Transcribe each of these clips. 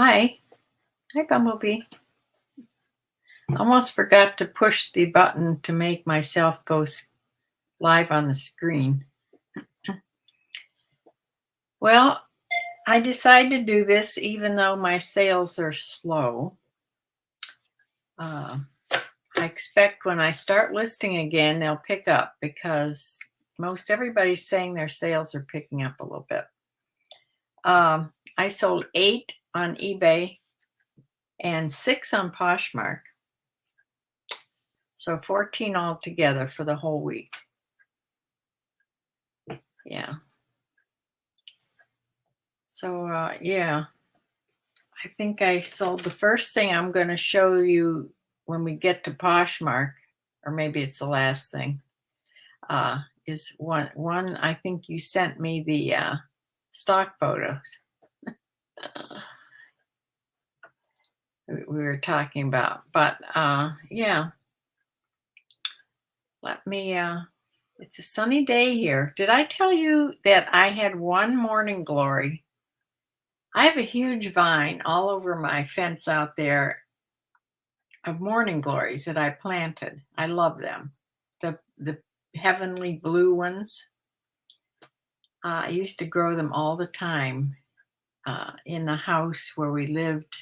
Hi. Hi, Bumblebee. Almost forgot to push the button to make myself go live on the screen. Well, I decided to do this even though my sales are slow. I expect when I start listing again, they'll pick up because most everybody's saying their sales are picking up a little bit. I sold 8 on eBay and 6 on Poshmark. So 14 altogether for the whole week. Yeah. So, yeah, I think I sold the first thing I'm going to show you when we get to Poshmark, or maybe it's the last thing, is one I think you sent me the stock photos we were talking about. But, yeah, let me, it's a sunny day here. Did I tell you that I had one morning glory? I have a huge vine all over my fence out there of morning glories that I planted. I love them. The heavenly blue ones. I used to grow them all the time in the house where we lived,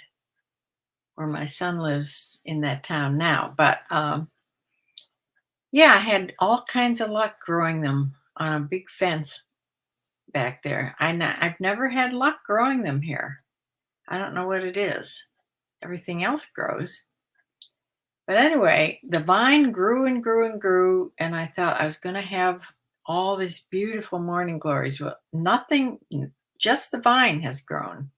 where my son lives in that town now. But yeah, I had all kinds of luck growing them on a big fence back there. I've never had luck growing them here. I don't know what it is. Everything else grows. But anyway, the vine grew and grew and grew, and I thought I was going to have all these beautiful morning glories. Well, nothing, just the vine has grown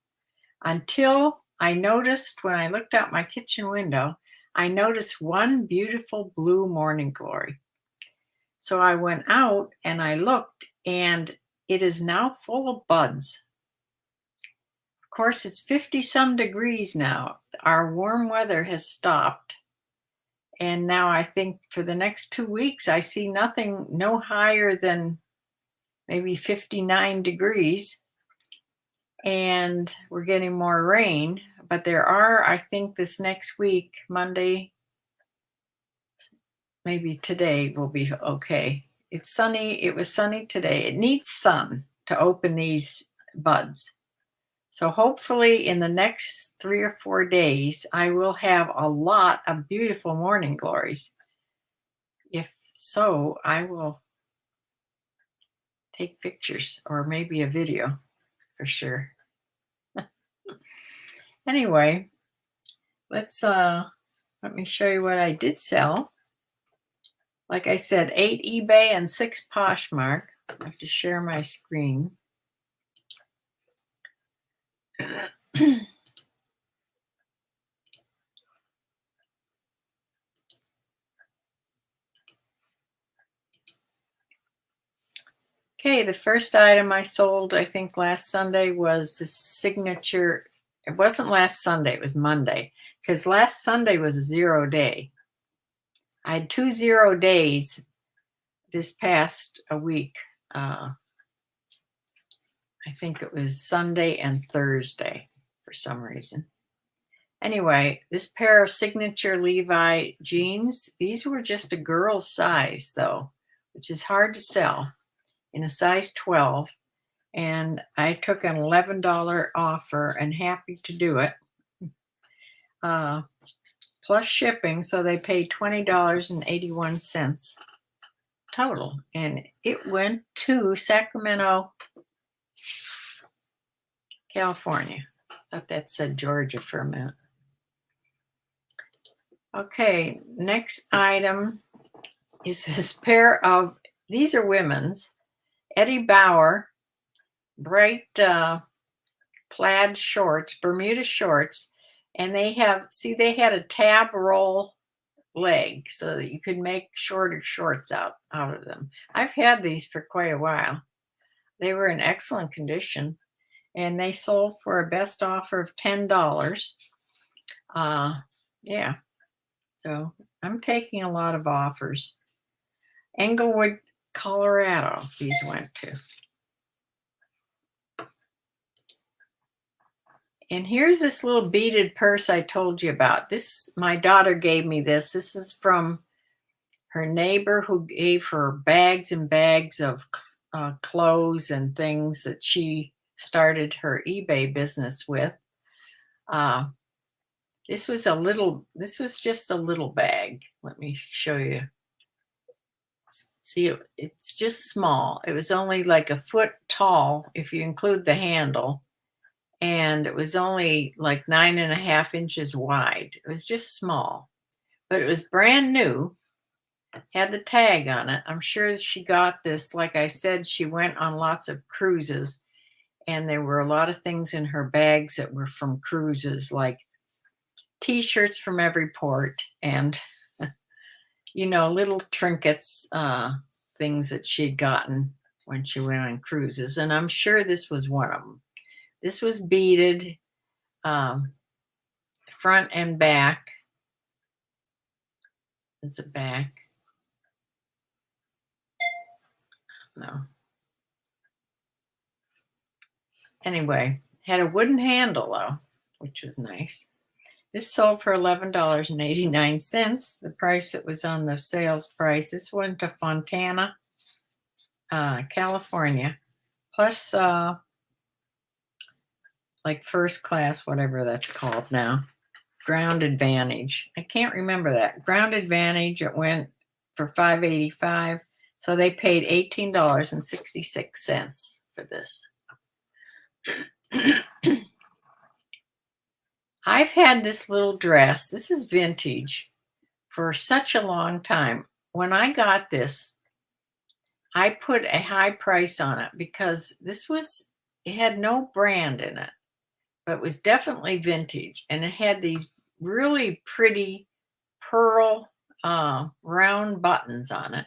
until I noticed when I looked out my kitchen window, I noticed one beautiful blue morning glory. So I went out and I looked, and it is now full of buds. Of course, it's 50 some degrees now. Our warm weather has stopped. And now I think for the next 2 weeks, I see nothing, no higher than maybe 59 degrees. And we're getting more rain. But there are, I think this next week, Monday, maybe today will be okay. It's sunny. It was sunny today. It needs sun to open these buds. So hopefully in the next 3 or 4 days, I will have a lot of beautiful morning glories. If so, I will take pictures or maybe a video for sure. Anyway, let me show you what I did sell. Like I said, 8 eBay and 6 Poshmark. I have to share my screen. Okay, the first item I sold, I think last Sunday, was the signature. It wasn't last Sunday, it was Monday, because last Sunday was a 0 day. I had 2 0 days this past a week. I think it was Sunday and Thursday for some reason. Anyway, this pair of signature Levi jeans, these were just a girl's size though, which is hard to sell, in a size 12. And I took an $11 offer and happy to do it. Plus shipping, so they paid $20.81 total. And it went to Sacramento, California. I thought that said Georgia for a minute. Okay, next item is this pair of, these are women's, Eddie Bauer, bright plaid shorts, Bermuda shorts, and they had a tab roll leg so that you could make shorter shorts out of them. I've had these for quite a while. They were in excellent condition, and they sold for a best offer of $10. Yeah, so I'm taking a lot of offers. Englewood, Colorado, these went to. And here's this little beaded purse I told you about. This, my daughter gave me this. This is from her neighbor who gave her bags and bags of clothes and things that she started her eBay business with. This was just a little bag. Let me show you. See, it's just small. It was only like a foot tall if you include the handle. And it was only like 9.5 inches wide. It was just small, but it was brand new, had the tag on it. I'm sure she got this. Like I said, she went on lots of cruises, and there were a lot of things in her bags that were from cruises, like t-shirts from every port and, little trinkets, things that she'd gotten when she went on cruises. And I'm sure this was one of them. This was beaded, front and back. There's a back. No. Anyway, had a wooden handle though, which was nice. This sold for $11.89. The price that was on the sales price. This went to Fontana, California, plus like first class, whatever that's called now. Ground Advantage. I can't remember that. Ground Advantage, it went for $5.85. So they paid $18.66 for this. I've had this little dress. This is vintage for such a long time. When I got this, I put a high price on it because it had no brand in it, but it was definitely vintage. And it had these really pretty pearl round buttons on it.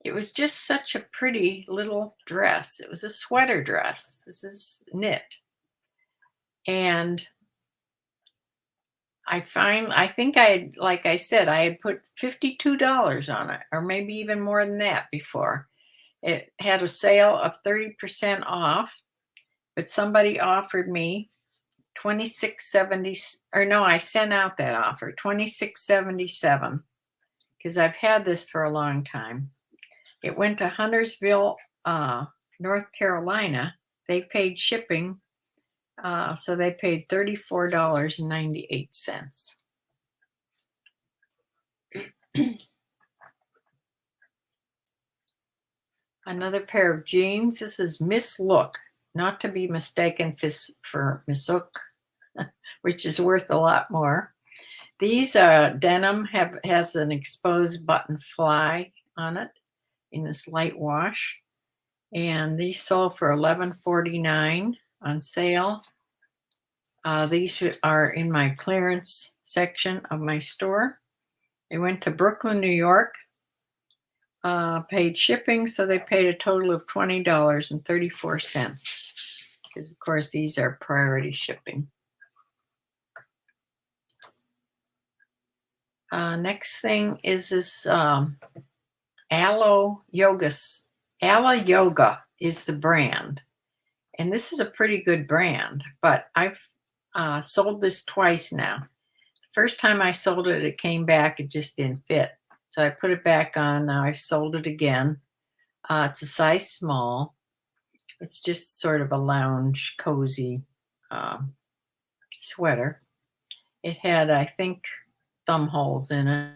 It was just such a pretty little dress. It was a sweater dress. This is knit. And I think like I said, I had put $52 on it, or maybe even more than that before. It had a sale of 30% off, but somebody offered me $26.70, or no, I sent out that offer, $26.77, because I've had this for a long time. It went to Huntersville, North Carolina. They paid shipping, so they paid $34.98. Another pair of jeans. This is Miss Look, not to be mistaken for Miss Hook, which is worth a lot more. These denim has an exposed button fly on it in this light wash, and these sold for $11.49 on sale. These are in my clearance section of my store. They went to Brooklyn, New York. Paid shipping, so they paid a total of $20.34, because of course these are priority shipping. Next thing is this Aloe Yoga is the brand, and this is a pretty good brand, but I've sold this twice now. The first time I sold it, it came back, it just didn't fit. So I put it back on. Now I've sold it again. It's a size small. It's just sort of a lounge, cozy sweater. It had, I think, thumb holes in it.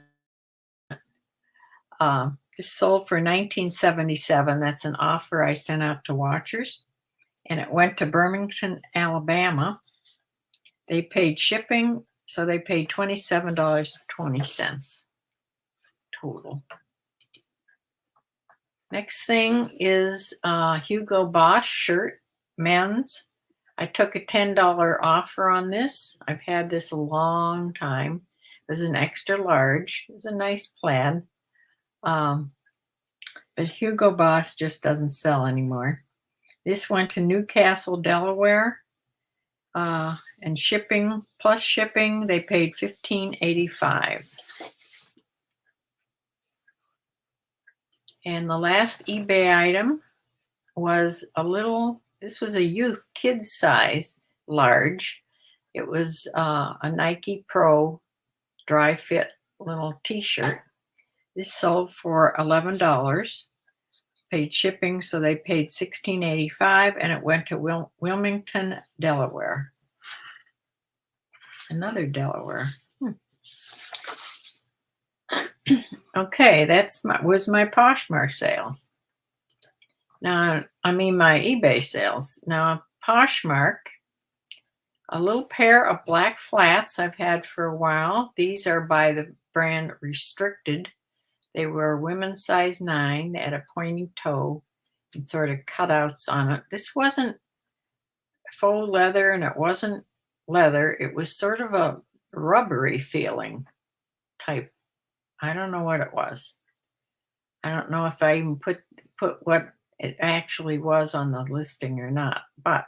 This sold for $19.77. That's an offer I sent out to watchers. And it went to Birmingham, Alabama. They paid shipping, so they paid $27.20 total. Next thing is Hugo Boss shirt, men's. I took a $10 offer on this. I've had this a long time. It was an extra large. It was a nice plaid. But Hugo Boss just doesn't sell anymore. This went to Newcastle, Delaware. And shipping, plus shipping, they paid $15.85. And the last eBay item was this was a kids size. large. It was a Nike Pro dry fit little t-shirt. This sold for $11. Paid shipping, so they paid $16.85, and it went to Wilmington, Delaware. Another Delaware. Okay, was my Poshmark sales. Now, I mean my eBay sales. Now, Poshmark, a little pair of black flats I've had for a while. These are by the brand Restricted. They were women's size 9. They had a pointy toe and sort of cutouts on it. This wasn't faux leather and it wasn't leather. It was sort of a rubbery feeling type. I don't know what it was. I don't know if I even put what it actually was on the listing or not, but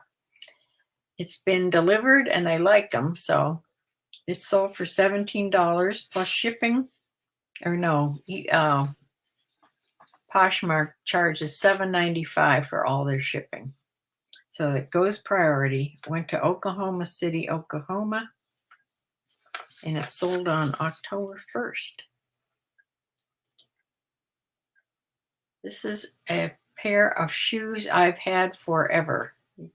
it's been delivered and they like them. So it sold for $17 plus shipping. Or no, Poshmark charges $7.95 for all their shipping. So it goes priority. Went to Oklahoma City, Oklahoma, and it sold on October 1st. This is a pair of shoes I've had forever. You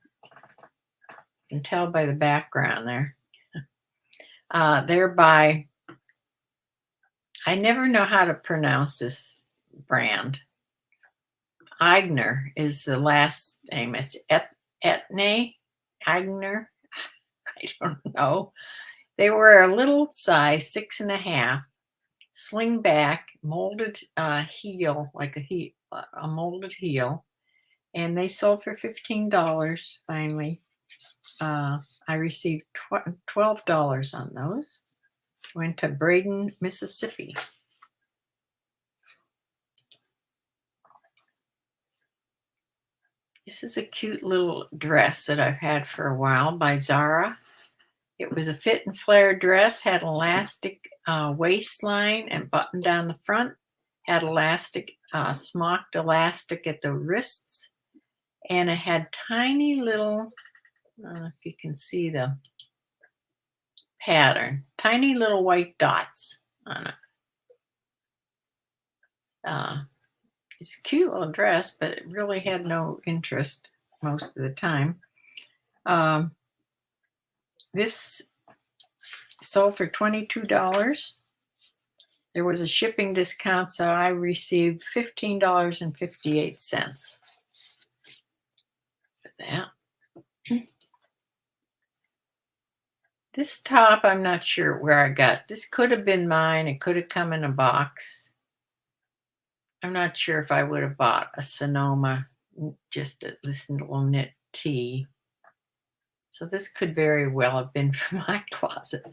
can tell by the background there. They're by, I never know how to pronounce this brand. Eigner is the last name. It's Etne Eigner. I don't know. They were a little size 6.5, sling back, molded heel, like a molded heel, and they sold for $15 finally. I received $12 on those. Went to Braden, Mississippi. This is a cute little dress that I've had for a while by Zara. It was a fit and flare dress, had elastic waistline and button down the front, had elastic, smocked elastic at the wrists, and it had tiny little, I don't know if you can see the pattern, tiny little white dots on it. It's a cute little dress, but it really had no interest most of the time. This sold for $22. There was a shipping discount, so I received $15.58 for that. This top, I'm not sure where I got. This could have been mine. It could have come in a box. I'm not sure if I would have bought a Sonoma, just this little knit tee. So this could very well have been from my closet.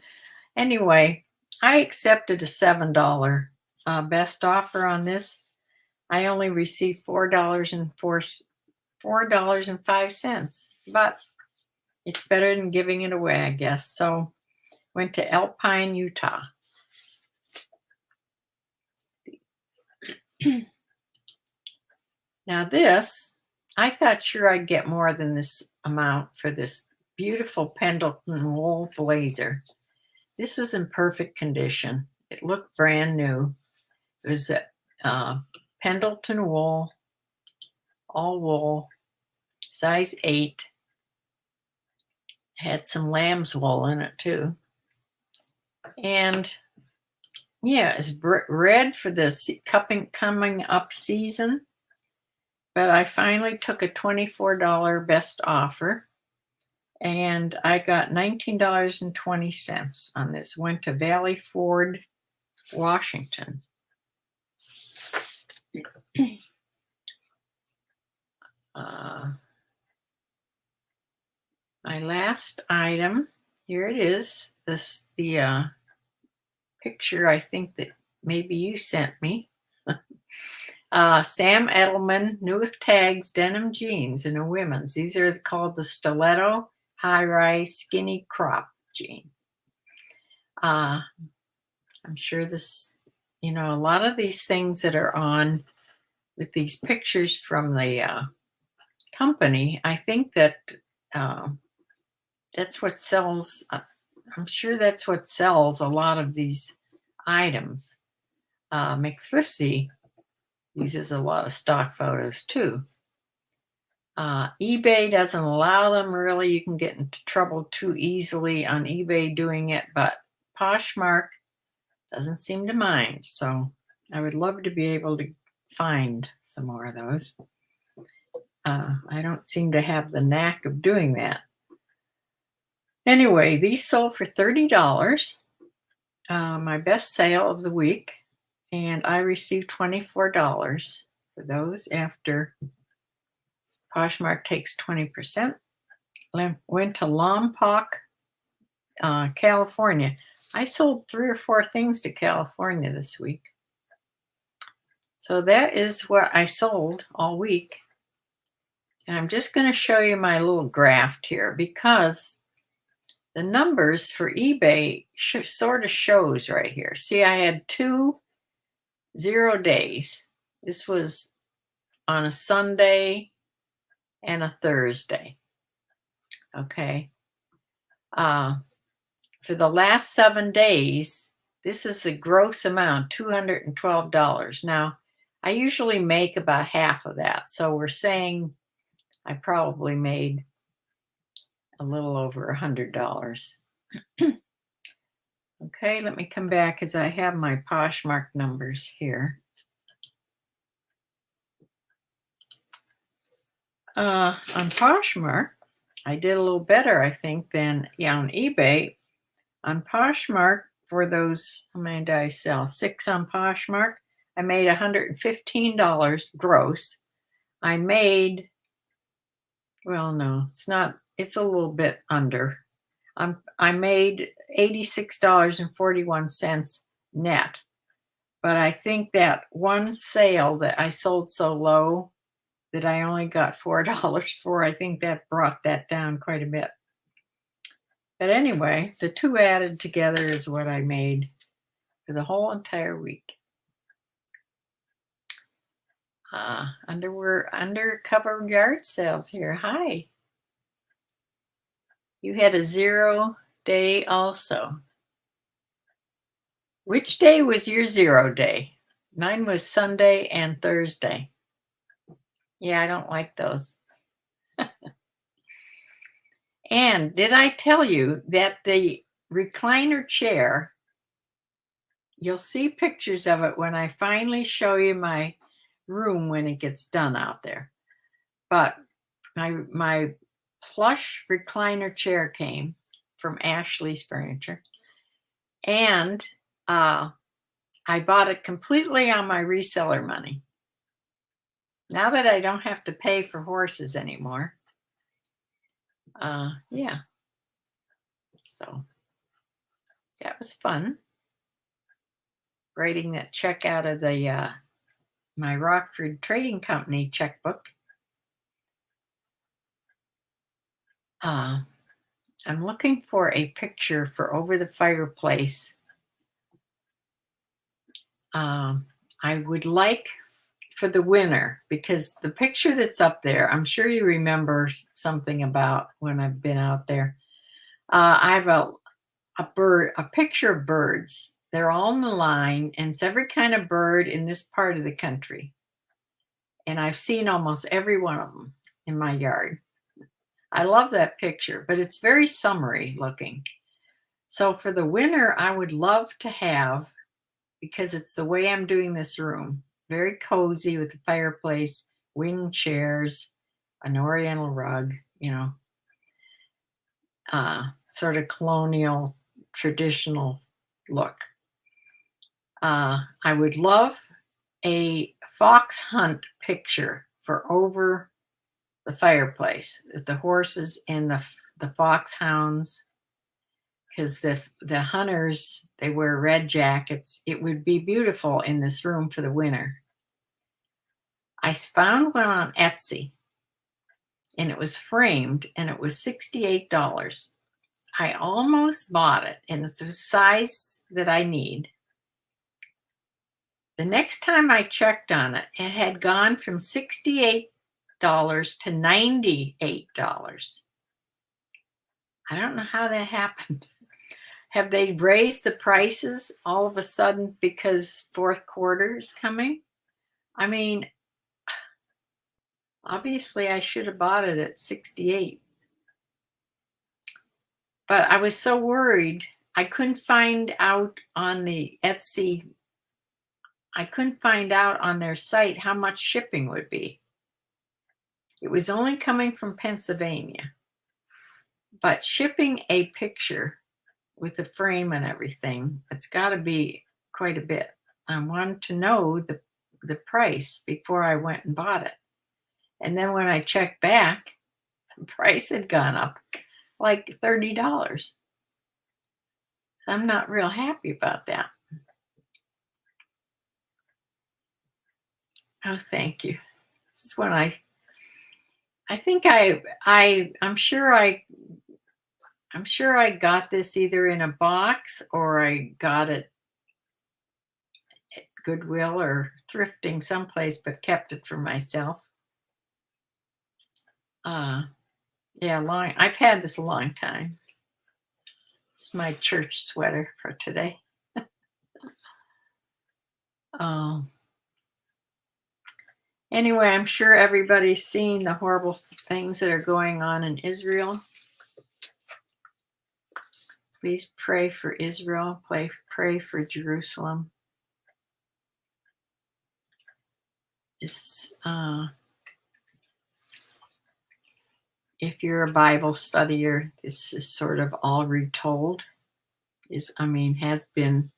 Anyway, I accepted a $7 best offer on this. I only received $4.05, but it's better than giving it away, I guess. So went to Alpine, Utah. Now this, I thought sure I'd get more than this amount for this beautiful Pendleton wool blazer. This was in perfect condition. It looked brand new. It was a Pendleton wool, all wool, size 8. Had some lamb's wool in it too. And yeah, it's red for the coming up season. But I finally took a $24 best offer, and I got $19.20 on this. Went to Valley Ford, Washington. My last item, here it is. The picture I think that maybe you sent me. Sam Edelman, new with tags, denim jeans in a women's. These are called the Stiletto High-Rise Skinny Crop Jean. I'm sure this, a lot of these things that are on with these pictures from the company, I think that That's what sells. I'm sure that's what sells a lot of these items. McThrifty uses a lot of stock photos too. eBay doesn't allow them really. You can get into trouble too easily on eBay doing it, but Poshmark doesn't seem to mind. So I would love to be able to find some more of those. I don't seem to have the knack of doing that. Anyway, these sold for $30, my best sale of the week, and I received $24 for those after Poshmark takes 20%. Went to Lompoc, California. I sold 3 or 4 things to California this week. So that is what I sold all week. And I'm just going to show you my little graph here because the numbers for eBay sort of shows right here. See, I had 2 0 days. This was on a Sunday and a Thursday. Okay. For the last 7 days, this is the gross amount, $212. Now, I usually make about half of that. So we're saying I probably made a little over $100. Okay, let me come back because I have my Poshmark numbers here. On Poshmark, I did a little better, I think, than on eBay. On Poshmark, for those, how many did I sell? 6 on Poshmark. I made $115 gross. I made, well, no, it's not, it's a little bit under. I made $86.41 net. But I think that one sale that I sold so low that I only got $4 for, I think that brought that down quite a bit. But anyway, the 2 added together is what I made for the whole entire week. Undercover yard sales here. Hi. You had a 0 day also. Which day was your 0 day? Mine was Sunday and Thursday. Yeah, I don't like those. And did I tell you that the recliner chair, you'll see pictures of it when I finally show you my room when it gets done out there. But my plush recliner chair came from Ashley's Furniture. And I bought it completely on my reseller money. Now that I don't have to pay for horses anymore. Yeah. So that was fun. Writing that check out of the my Rockford Trading Company checkbook. I'm looking for a picture for over the fireplace. I would like for the winter, because the picture that's up there, I'm sure you remember something about when I've been out there. I have a picture of birds. They're all in the line, and it's every kind of bird in this part of the country. And I've seen almost every one of them in my yard. I love that picture, but it's very summery looking. So for the winter, I would love to have, because it's the way I'm doing this room, very cozy with the fireplace, wing chairs, an oriental rug, sort of colonial, traditional look. I would love a fox hunt picture for over the fireplace with the horses and the foxhounds, because the hunters, they wear red jackets. It would be beautiful in this room for the winter. I found one on Etsy, and it was framed, and it was $68. I almost bought it, and it's the size that I need. The next time I checked on it, it had gone from $68 to $98. I don't know how that happened. Have they raised the prices all of a sudden because fourth quarter is coming? I mean, obviously I should have bought it at 68. But I was so worried. I couldn't find out on the Etsy. I couldn't find out on their site how much shipping would be. It was only coming from Pennsylvania. But shipping a picture with the frame and everything, it's got to be quite a bit. I wanted to know the price before I went and bought it. And then when I checked back, the price had gone up like $30. I'm not real happy about that. Oh, thank you. This is when I think I'm sure I got this either in a box or I got it at Goodwill or thrifting someplace, but kept it for myself. Yeah, I've had this a long time. It's my church sweater for today. Um, anyway, I'm sure everybody's seen the horrible things that are going on in Israel. Please pray for Israel. Pray for Jerusalem. This, if you're a Bible studier, this is sort of all retold. Has been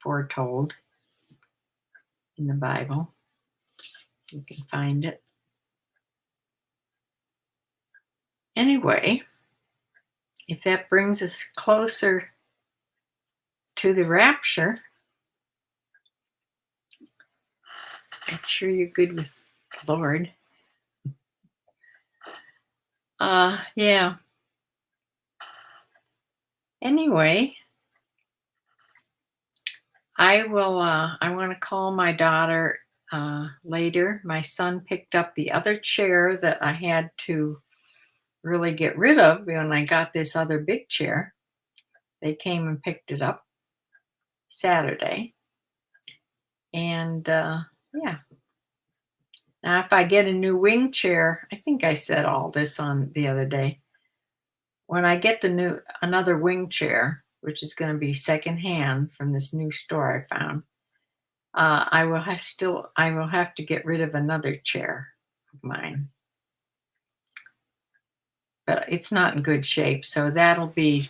foretold in the Bible. You can find it. Anyway, if that brings us closer to the rapture, I'm sure you're good with the Lord. Yeah. Anyway, I want to call my daughter later. My son picked up the other chair that I had to really get rid of when I got this other big chair. They came and picked it up Saturday. And yeah. Now, if I get a new wing chair, I think I said all this on the other day. When I get another wing chair, which is going to be secondhand from this new store I found, I will have to get rid of another chair of mine. But it's not in good shape, so that'll be,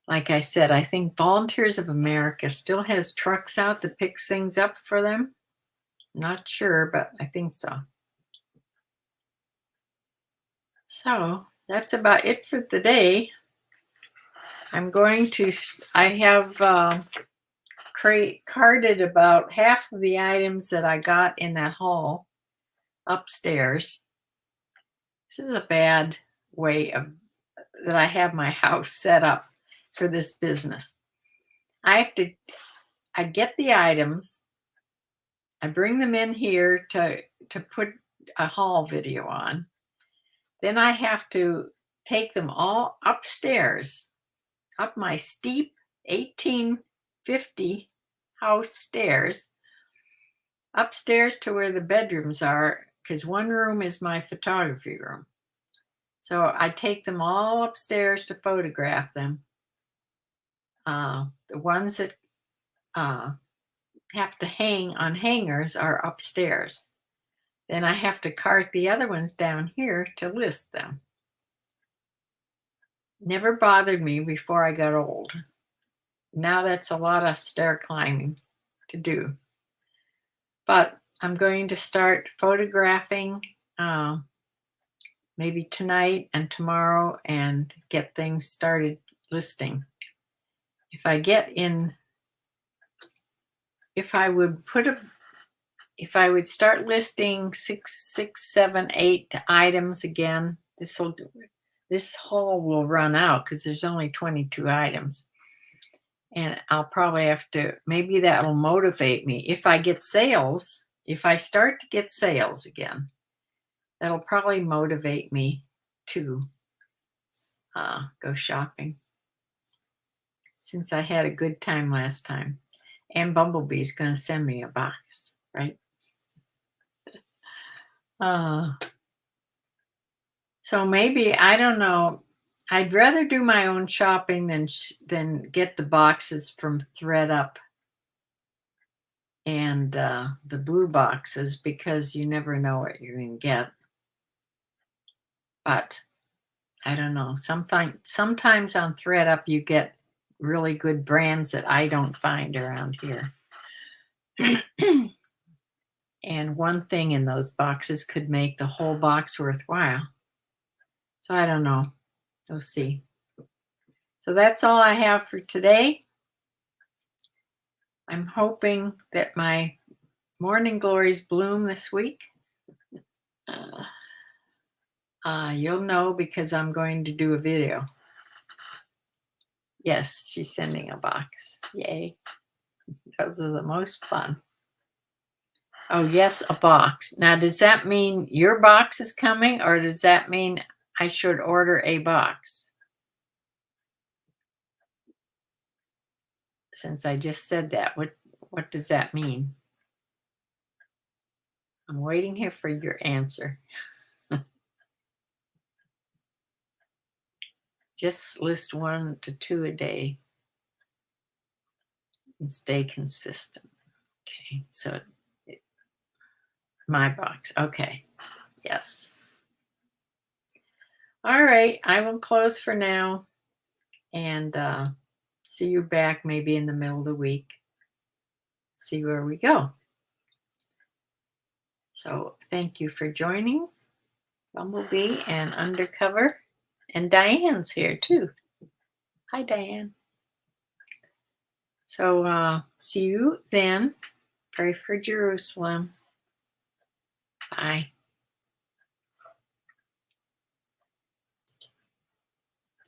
like I said, I think Volunteers of America still has trucks out that picks things up for them. Not sure, but I think so. So that's about it for the day. I have carted about half of the items that I got in that haul upstairs. This is a bad way that I have my house set up for this business. I get the items, I bring them in here to put a haul video on. Then I have to take them all upstairs, up my steep 1850 house stairs, upstairs to where the bedrooms are, because one room is my photography room. So I take them all upstairs to photograph them. The ones that have to hang on hangers are upstairs. Then I have to cart the other ones down here to list them. Never bothered me before I got old. Now that's a lot of stair climbing to do. But I'm going to start photographing maybe tonight and tomorrow and get things started listing. If I would start listing 6, 7, 8 items again, this haul will run out because there's only 22 items. And I'll probably maybe that'll motivate me. If I start to get sales again, That'll probably motivate me to go shopping, since I had a good time last time. And Bumblebee's going to send me a box, right? Uh, so maybe, I don't know. I'd rather do my own shopping than get the boxes from ThreadUp and the blue boxes, because you never know what you're going to get. But I don't know. Sometimes on ThreadUp you get really good brands that I don't find around here. And one thing in those boxes could make the whole box worthwhile. So I don't know. We'll see. So that's all I have for today. I'm hoping that my morning glories bloom this week. You'll know because I'm going to do a video. Yes, she's sending a box. Yay. Those are the most fun. Oh, yes, a box. Now, does that mean your box is coming, or does that mean I should order a box? Since I just said that, what does that mean? I'm waiting here for your answer. Just list 1 to 2 a day and stay consistent. Okay, so my box. Okay, yes. All right, I will close for now and see you back maybe in the middle of the week. See where we go. So thank you for joining, Bumblebee and Undercover. And Diane's here too. Hi, Diane. So see you then. Pray for Jerusalem. Bye.